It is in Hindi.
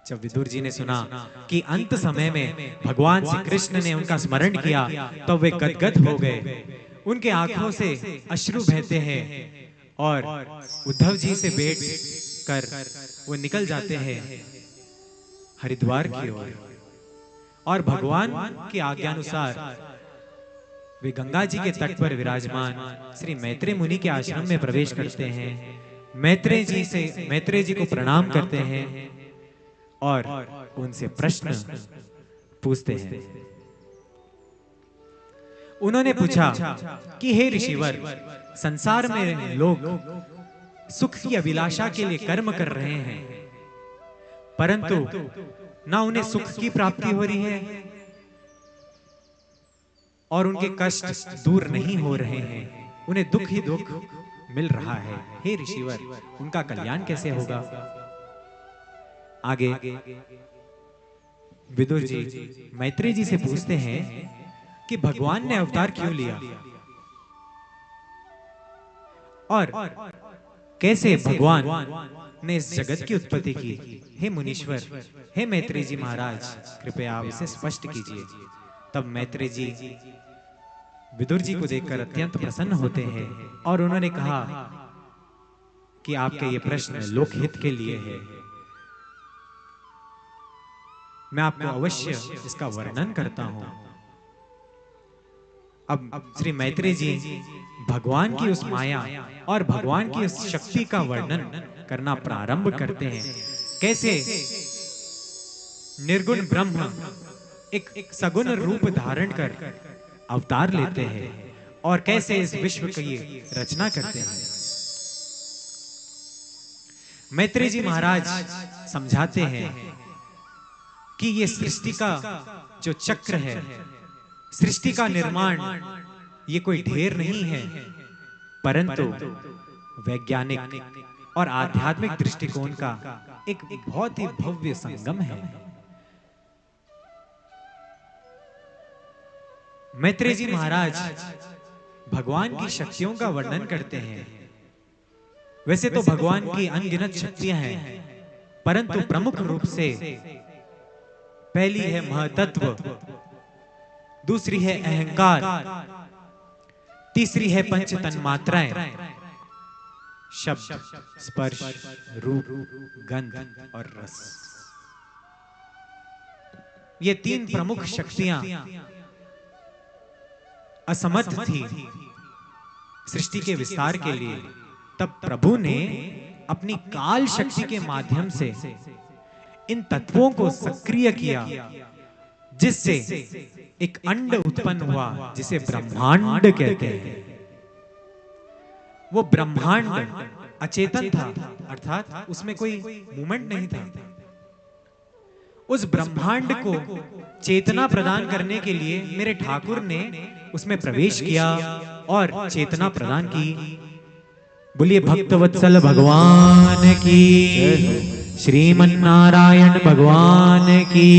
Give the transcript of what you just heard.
जब विदुर जी ने सुना कि अंत समय में भगवान श्री कृष्ण ने उनका स्मरण किया तो वे गदगद हो गए। उनके आंखों से अश्रु बहते हैं और उद्धव जी से भेंट कर वो निकल जाते हैं हरिद्वार की ओर। और भगवान की आज्ञानुसार वे गंगा जी के तट पर विराजमान श्री मैत्रेय मुनि के आश्रम में प्रवेश करते हैं। मैत्रेय जी को प्रणाम करते हैं और उनसे प्रश्न पूछते हैं। उन्होंने पूछा कि हे ऋषिवर, संसार में लोग सुख की अभिलाषा के लिए कर्म कर रहे हैं, परंतु ना उन्हें सुख की प्राप्ति हो रही है और उनके कष्ट दूर नहीं हो रहे हैं, उन्हें दुख ही दुख मिल रहा है। हे ऋषिवर, उनका कल्याण कैसे होगा? आगे विदुर जी मैत्रेय जी से पूछते हैं कि भगवान ने अवतार क्यों लिया और कैसे भगवान ने इस जगत की उत्पत्ति की। हे मुनीश्वर, हे मैत्रेय जी महाराज, कृपया आप इसे स्पष्ट कीजिए। तब मैत्रेय जी विदुर जी को देखकर अत्यंत प्रसन्न होते हैं और उन्होंने कहा कि आपके ये प्रश्न लोकहित के लिए है, मैं आपको अवश्य इसका वर्णन करता हूं। अब श्री मैत्रेय जी भगवान की उस माया और भगवान की उस शक्ति का वर्णन करना प्रारंभ करते हैं। कैसे निर्गुण ब्रह्म एक सगुण रूप धारण कर अवतार लेते हैं और कैसे इस विश्व की रचना करते हैं। मैत्रेय जी महाराज समझाते हैं कि ये सृष्टि का जो चक्र है, सृष्टि का निर्माण ये कोई ढेर नहीं है, परंतु वैज्ञानिक और आध्यात्मिक दृष्टिकोण का एक बहुत ही भव्य संगम है। मैत्रेय जी महाराज भगवान की शक्तियों का वर्णन करते हैं। वैसे तो भगवान की अनगिनत शक्तियां हैं, परंतु प्रमुख रूप से पहली है महतत्व, दूसरी है अहंकार, तीसरी है पंच तन्मात्राएं, शब्द, स्पर्श, रूप, गंध और रस। ये तीन प्रमुख शक्तियां असमर्थ थी सृष्टि के विस्तार के लिए। तब प्रभु ने अपनी काल शक्ति के माध्यम से इन तत्वों को सक्रिय किया, जिससे एक अंड उत्पन्न हुआ जिसे ब्रह्मांड कहते हैं। वो ब्रह्मांड अचेतन था, अर्थात उसमें कोई मूवमेंट नहीं था। उस ब्रह्मांड को चेतना प्रदान करने के लिए मेरे ठाकुर ने उसमें प्रवेश किया और चेतना प्रदान की। बोलिए भक्तवत्सल भगवान की, श्रीमन्नारायण भगवान की।